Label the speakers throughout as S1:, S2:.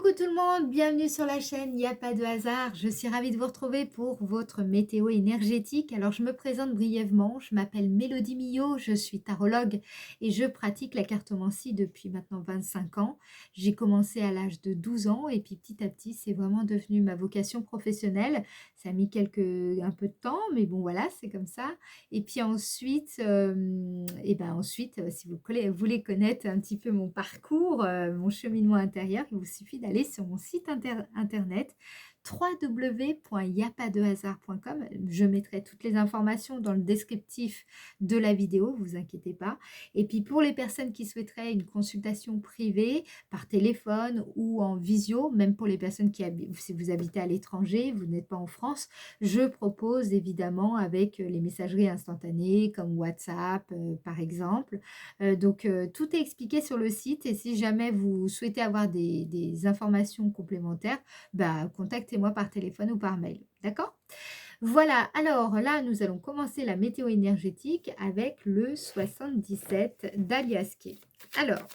S1: Coucou tout le monde, bienvenue sur la chaîne, il n'y a pas de hasard. Je suis ravie de vous retrouver pour votre météo énergétique. Alors je me présente brièvement, je m'appelle Mélodie Millot, je suis tarologue et je pratique la cartomancie depuis maintenant 25 ans. J'ai commencé à l'âge de 12 ans et puis petit à petit c'est vraiment devenu ma vocation professionnelle. Ça a mis un peu de temps, mais bon voilà, c'est comme ça. Et puis ensuite, si vous voulez connaître un petit peu mon parcours, mon cheminement intérieur, il vous suffit d'aller sur mon site internet www.yapadehasard.com. Je mettrai toutes les informations dans le descriptif de la vidéo, vous inquiétez pas. Et puis pour les personnes qui souhaiteraient une consultation privée par téléphone ou en visio, même pour les personnes si vous habitez à l'étranger, vous n'êtes pas en France, je propose évidemment avec les messageries instantanées comme WhatsApp par exemple. Tout est expliqué sur le site et si jamais vous souhaitez avoir des informations complémentaires, contactez-moi par téléphone ou par mail. D'accord? Voilà, alors là, nous allons commencer la météo énergétique avec le 77 d'Aliaské. Alors,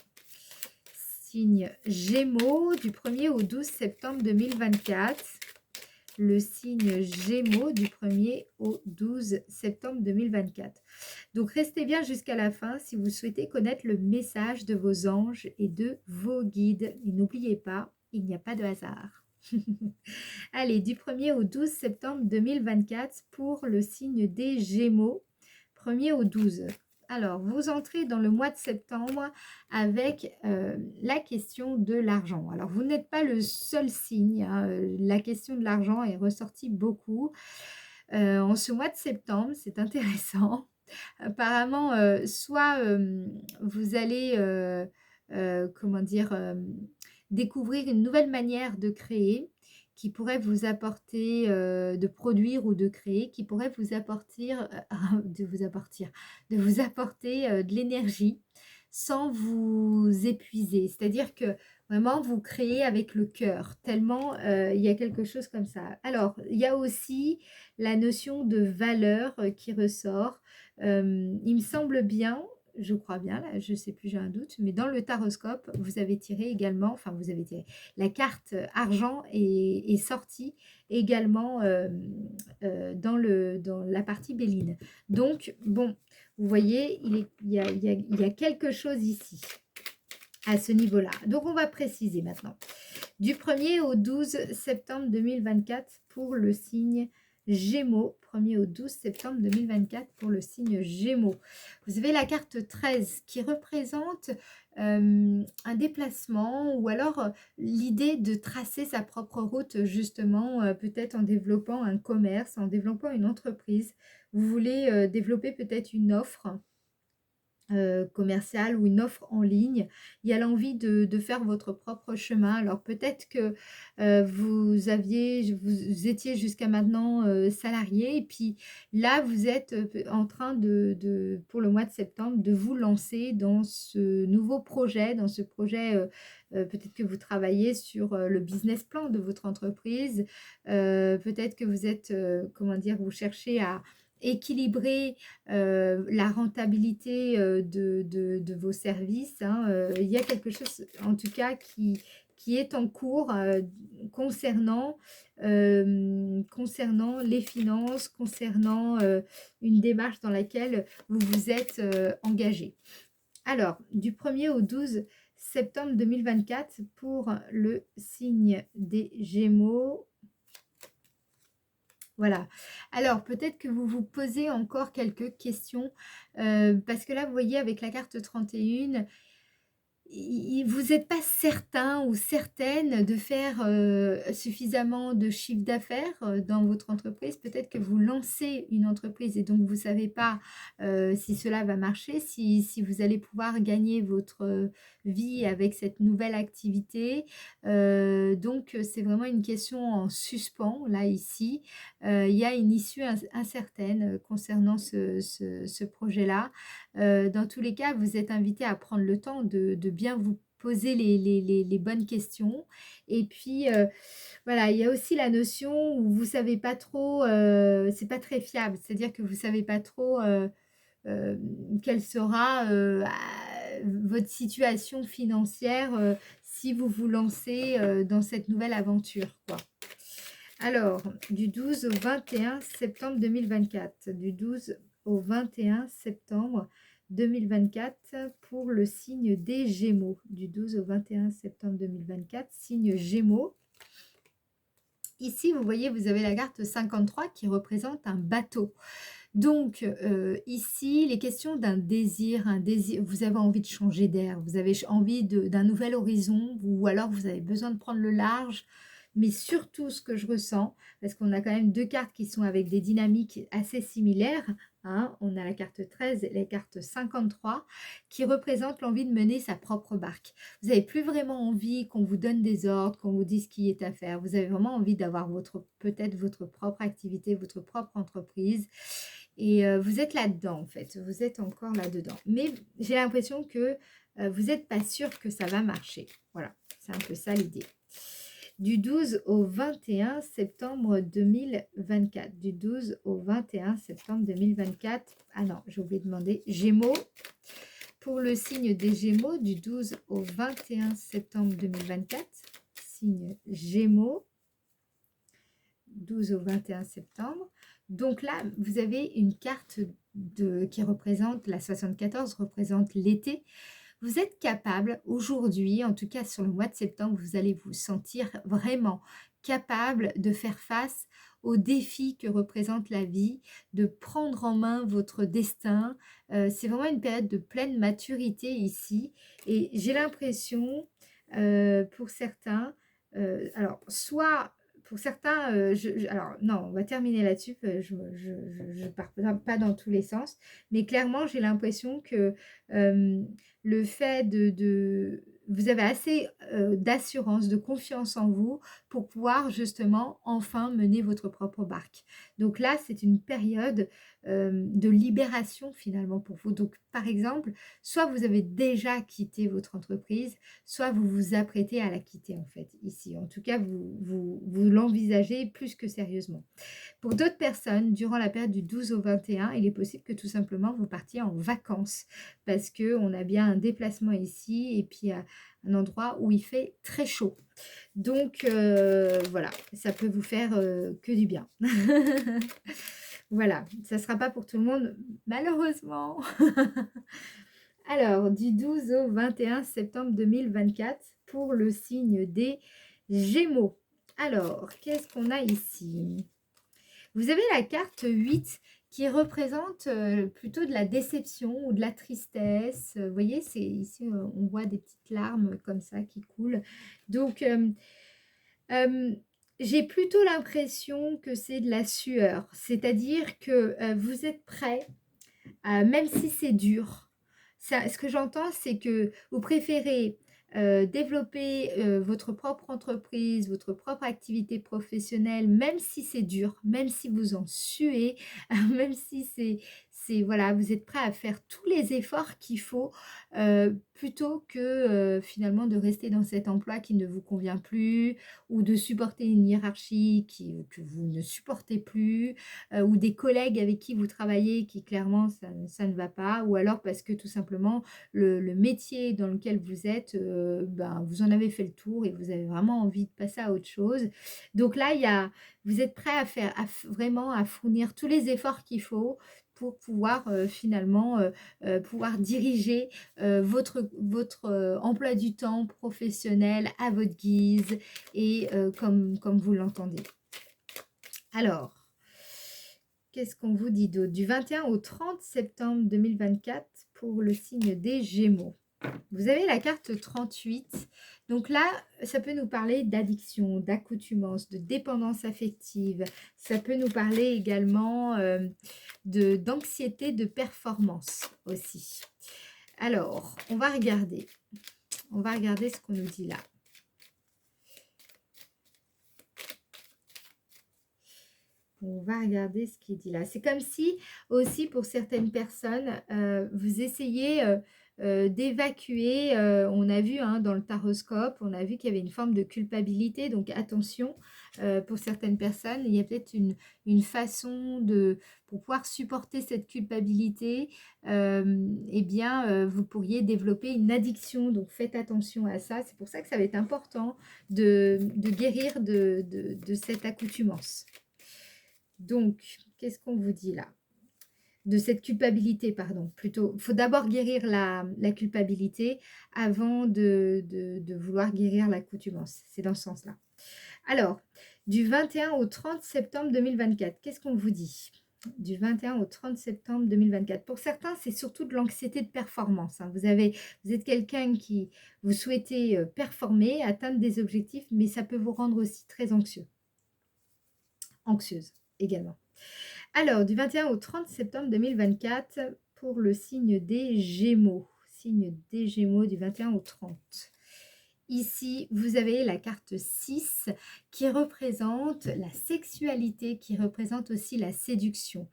S1: signe Gémeaux du 1er au 12 septembre 2024. Le signe Gémeaux du 1er au 12 septembre 2024. Donc restez bien jusqu'à la fin si vous souhaitez connaître le message de vos anges et de vos guides. Et n'oubliez pas, il n'y a pas de hasard. Allez, du 1er au 12 septembre 2024 pour le signe des Gémeaux, 1er au 12. Alors, vous entrez dans le mois de septembre avec la question de l'argent. Alors, vous n'êtes pas le seul signe, hein, la question de l'argent est ressortie beaucoup. En ce mois de septembre, c'est intéressant. Apparemment, soit vous allez, comment dire, découvrir une nouvelle manière de créer qui pourrait vous apporter, de produire ou de créer, qui pourrait vous apporter, de vous apporter de l'énergie sans vous épuiser. C'est-à-dire que vraiment vous créez avec le cœur, tellement il y a quelque chose comme ça. Alors, il y a aussi la notion de valeur qui ressort. Il me semble bien, je crois bien, là, je ne sais plus, j'ai un doute, mais dans le taroscope, vous avez tiré également, enfin vous avez tiré, la carte argent est sortie également dans la partie Béline. Donc, bon, vous voyez, il y a quelque chose ici, à ce niveau-là. Donc, on va préciser maintenant. Du 1er au 12 septembre 2024 pour le signe Gémeaux. 1er au 12 septembre 2024 pour le signe Gémeaux. Vous avez la carte 13 qui représente un déplacement ou alors l'idée de tracer sa propre route justement, peut-être en développant un commerce, en développant une entreprise. Vous voulez développer peut-être une offre commerciale ou une offre en ligne. Il y a l'envie de faire votre propre chemin. Alors peut-être que vous étiez jusqu'à maintenant salarié et puis là vous êtes en train pour le mois de septembre de vous lancer dans ce nouveau projet, dans ce projet peut-être que vous travaillez sur le business plan de votre entreprise, peut-être que vous êtes, comment dire, vous cherchez à équilibrer la rentabilité de vos services, hein. Il y a quelque chose en tout cas qui est en cours concernant les finances, concernant une démarche dans laquelle vous vous êtes engagé. Alors, du 1er au 12 septembre 2024 pour le signe des Gémeaux. Voilà. Alors, peut-être que vous vous posez encore quelques questions, parce que là, vous voyez, avec la carte 31, vous n'êtes pas certain ou certaine de faire suffisamment de chiffre d'affaires dans votre entreprise. Peut-être que vous lancez une entreprise et donc vous ne savez pas si cela va marcher, si vous allez pouvoir gagner votre vie avec cette nouvelle activité. Donc, c'est vraiment une question en suspens, là, ici. Il y a une issue incertaine concernant ce projet-là. Dans tous les cas, vous êtes invité à prendre le temps de bien vous poser les bonnes questions. Et puis, voilà, il y a aussi la notion où vous savez pas trop, c'est pas très fiable. C'est-à-dire que vous savez pas trop quelle sera votre situation financière si vous vous lancez dans cette nouvelle aventure, quoi. Alors, du 12 au 21 septembre 2024, du 12 au 21 septembre 2024 pour le signe des Gémeaux, du 12 au 21 septembre 2024, signe Gémeaux. Ici, vous voyez, vous avez la carte 53 qui représente un bateau. Donc, ici, les questions d'un désir, vous avez envie de changer d'air, vous avez envie d'un nouvel horizon, ou alors vous avez besoin de prendre le large, mais surtout ce que je ressens, parce qu'on a quand même deux cartes qui sont avec des dynamiques assez similaires, hein, on a la carte 13 et la carte 53, qui représentent l'envie de mener sa propre barque. Vous n'avez plus vraiment envie qu'on vous donne des ordres, qu'on vous dise ce qui est à faire, vous avez vraiment envie d'avoir peut-être votre propre activité, votre propre entreprise, et vous êtes là-dedans, en fait. Vous êtes encore là-dedans. Mais j'ai l'impression que vous n'êtes pas sûr que ça va marcher. Voilà, c'est un peu ça l'idée. Du 12 au 21 septembre 2024. Du 12 au 21 septembre 2024. Ah non, j'ai oublié de demander. Gémeaux. Pour le signe des Gémeaux, du 12 au 21 septembre 2024. Signe Gémeaux. 12 au 21 septembre. Donc là, vous avez une carte qui représente, la 74 représente l'été. Vous êtes capable aujourd'hui, en tout cas sur le mois de septembre, vous allez vous sentir vraiment capable de faire face aux défis que représente la vie, de prendre en main votre destin. C'est vraiment une période de pleine maturité ici. Et j'ai l'impression, pour certains, alors soit pour certains, alors non, on va terminer là-dessus, je pars pas dans tous les sens, mais clairement, j'ai l'impression que le fait vous avez assez d'assurance, de confiance en vous pour pouvoir justement enfin mener votre propre barque. Donc là, c'est une période de libération finalement pour vous. Donc par exemple, soit vous avez déjà quitté votre entreprise, soit vous vous apprêtez à la quitter en fait ici. En tout cas, vous l'envisagez plus que sérieusement. Pour d'autres personnes, durant la période du 12 au 21, il est possible que tout simplement vous partiez en vacances parce qu'on a bien un déplacement ici et puis un endroit où il fait très chaud. Donc voilà, ça peut vous faire que du bien. Voilà, ça ne sera pas pour tout le monde, malheureusement. Alors, du 12 au 21 septembre 2024 pour le signe des Gémeaux. Alors, qu'est-ce qu'on a ici? Vous avez la carte 8 qui représente plutôt de la déception ou de la tristesse. Vous voyez, c'est ici, on voit des petites larmes comme ça qui coulent. Donc, j'ai plutôt l'impression que c'est de la sueur. C'est-à-dire que vous êtes prêt, même si c'est dur. Ça, ce que j'entends, c'est que vous préférez développer votre propre entreprise, votre propre activité professionnelle, même si c'est dur, même si vous en suez, même si voilà, vous êtes prêt à faire tous les efforts qu'il faut plutôt que finalement de rester dans cet emploi qui ne vous convient plus ou de supporter une hiérarchie que vous ne supportez plus ou des collègues avec qui vous travaillez qui clairement ça ne va pas, ou alors parce que tout simplement le métier dans lequel vous êtes, ben, vous en avez fait le tour et vous avez vraiment envie de passer à autre chose. Donc là, vous êtes prêt vraiment à fournir tous les efforts qu'il faut pour pouvoir finalement pouvoir diriger votre emploi du temps professionnel à votre guise et comme vous l'entendez. Alors, qu'est-ce qu'on vous dit d'autre? Du 21 au 30 septembre 2024 pour le signe des Gémeaux. Vous avez la carte 38. Donc là, ça peut nous parler d'addiction, d'accoutumance, de dépendance affective. Ça peut nous parler également d'anxiété, de performance aussi. Alors, on va regarder. On va regarder ce qu'on nous dit là. On va regarder ce qu'il dit là. C'est comme si, aussi, pour certaines personnes, vous essayez d'évacuer, on a vu hein, dans le taroscope, on a vu qu'il y avait une forme de culpabilité, donc attention, pour certaines personnes, il y a peut-être une façon de, pour pouvoir supporter cette culpabilité, eh bien, vous pourriez développer une addiction, donc faites attention à ça. C'est pour ça que ça va être important de guérir de cette accoutumance. Donc, qu'est-ce qu'on vous dit là? De cette culpabilité, pardon, plutôt. Il faut d'abord guérir la culpabilité avant de vouloir guérir l'accoutumance. C'est dans ce sens-là. Alors, du 21 au 30 septembre 2024, qu'est-ce qu'on vous dit? Du 21 au 30 septembre 2024. Pour certains, c'est surtout de l'anxiété de performance. Hein. Vous êtes quelqu'un qui vous souhaitez performer, atteindre des objectifs, mais ça peut vous rendre aussi très anxieux. Anxieuse également. Alors, du 21 au 30 septembre 2024, pour le signe des Gémeaux. Signe des Gémeaux du 21 au 30. Ici, vous avez la carte 6 qui représente la sexualité, qui représente aussi la séduction.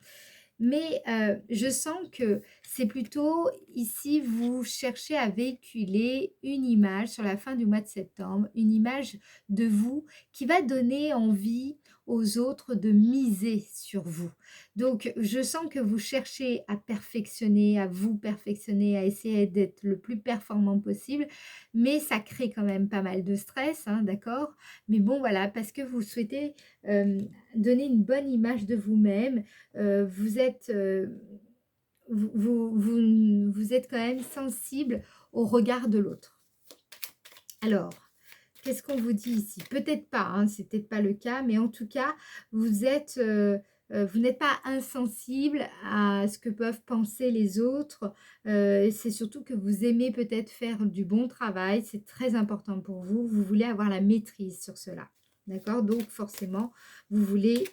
S1: Mais je sens que c'est plutôt ici, vous cherchez à véhiculer une image sur la fin du mois de septembre, une image de vous qui va donner envie aux autres de miser sur vous. Donc, je sens que vous cherchez à perfectionner, à vous perfectionner, à essayer d'être le plus performant possible, mais ça crée quand même pas mal de stress, hein, d'accord? Mais bon, voilà, parce que vous souhaitez donner une bonne image de vous-même, vous êtes, vous êtes quand même sensible au regard de l'autre. Alors, qu'est-ce qu'on vous dit ici? Peut-être pas, hein, c'est peut-être pas le cas, mais en tout cas, vous êtes, vous n'êtes pas insensible à ce que peuvent penser les autres. C'est surtout que vous aimez peut-être faire du bon travail, c'est très important pour vous. Vous voulez avoir la maîtrise sur cela. D'accord? Donc forcément, vous voulez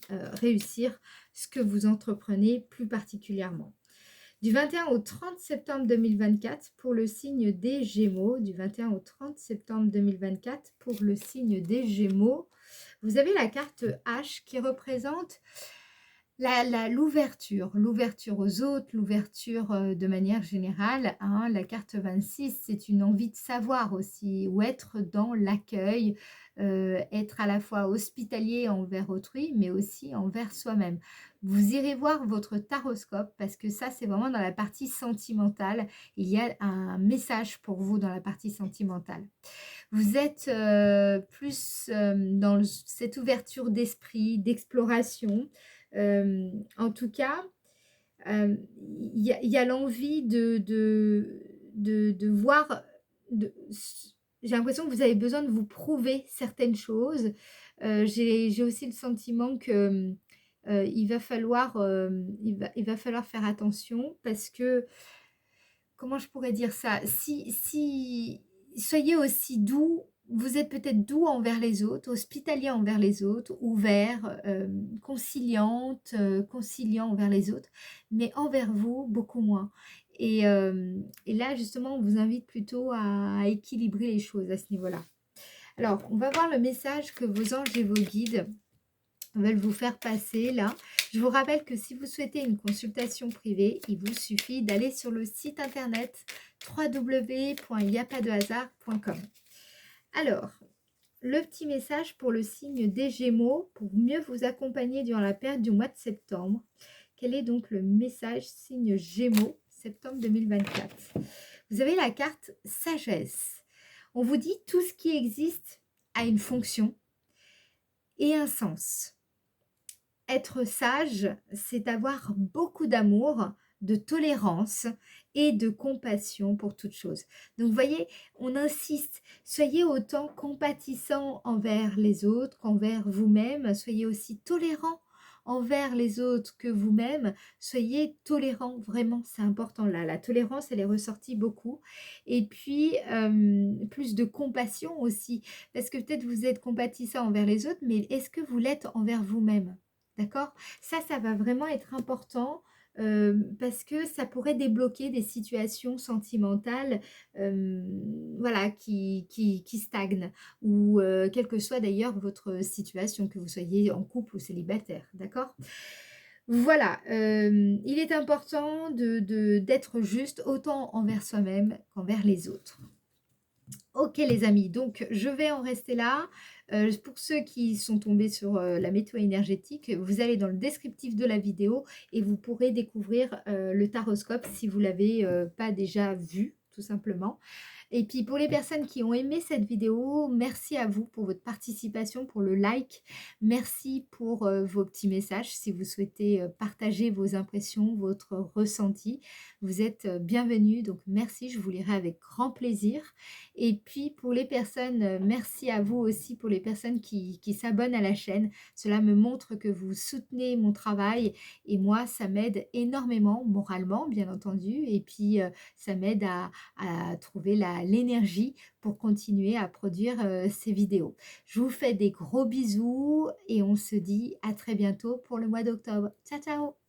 S1: réussir ce que vous entreprenez plus particulièrement. Du 21 au 30 septembre 2024 pour le signe des Gémeaux, du 21 au 30 septembre 2024 pour le signe des Gémeaux, vous avez la carte H qui représente l'ouverture aux autres, l'ouverture de manière générale. Hein, la carte 26, c'est une envie de savoir aussi, ou être dans l'accueil, être à la fois hospitalier envers autrui, mais aussi envers soi-même. Vous irez voir votre taroscope parce que ça, c'est vraiment dans la partie sentimentale. Il y a un message pour vous dans la partie sentimentale. Vous êtes plus dans cette ouverture d'esprit, d'exploration. En tout cas, il y a l'envie de voir, j'ai l'impression que vous avez besoin de vous prouver certaines choses. J'ai aussi le sentiment que il va falloir faire attention parce que, comment je pourrais dire ça? Si soyez aussi doux, vous êtes peut-être doux envers les autres, hospitalier envers les autres, ouvert, conciliante, conciliant envers les autres, mais envers vous, beaucoup moins. Et là, justement, on vous invite plutôt à équilibrer les choses à ce niveau-là. Alors, on va voir le message que vos anges et vos guides veulent vous faire passer là. Je vous rappelle que si vous souhaitez une consultation privée, il vous suffit d'aller sur le site internet www.yapadehasard.com. Alors, le petit message pour le signe des Gémeaux, pour mieux vous accompagner durant la période du mois de septembre. Quel est donc le message signe Gémeaux, septembre 2024? Vous avez la carte Sagesse. On vous dit tout ce qui existe a une fonction et un sens. Être sage, c'est avoir beaucoup d'amour, de tolérance et de compassion pour toute chose. Donc, vous voyez, on insiste, soyez autant compatissant envers les autres qu'envers vous-même, soyez aussi tolérant envers les autres que vous-même, soyez tolérant, vraiment, c'est important là. La tolérance, elle est ressortie beaucoup. Et puis, plus de compassion aussi, parce que peut-être vous êtes compatissant envers les autres, mais est-ce que vous l'êtes envers vous-même? D'accord? Ça va vraiment être important parce que ça pourrait débloquer des situations sentimentales voilà, qui stagnent ou quelle que soit d'ailleurs votre situation, que vous soyez en couple ou célibataire. D'accord? Voilà, il est important d'être juste autant envers soi-même qu'envers les autres. OK les amis, donc je vais en rester là. Pour ceux qui sont tombés sur, la météo énergétique, vous allez dans le descriptif de la vidéo et vous pourrez découvrir, le taroscope si vous l'avez, pas déjà vu, tout simplement. Et puis pour les personnes qui ont aimé cette vidéo, merci à vous pour votre participation, pour le like. Merci pour vos petits messages. Si vous souhaitez partager vos impressions, votre ressenti, vous êtes bienvenus. Donc merci, je vous lirai avec grand plaisir. Et puis pour les personnes, merci à vous aussi pour les personnes qui s'abonnent à la chaîne. Cela me montre que vous soutenez mon travail et moi, ça m'aide énormément, moralement bien entendu. Et puis ça m'aide à trouver l'énergie pour continuer à produire ces vidéos. Je vous fais des gros bisous et on se dit à très bientôt pour le mois d'octobre. Ciao, ciao!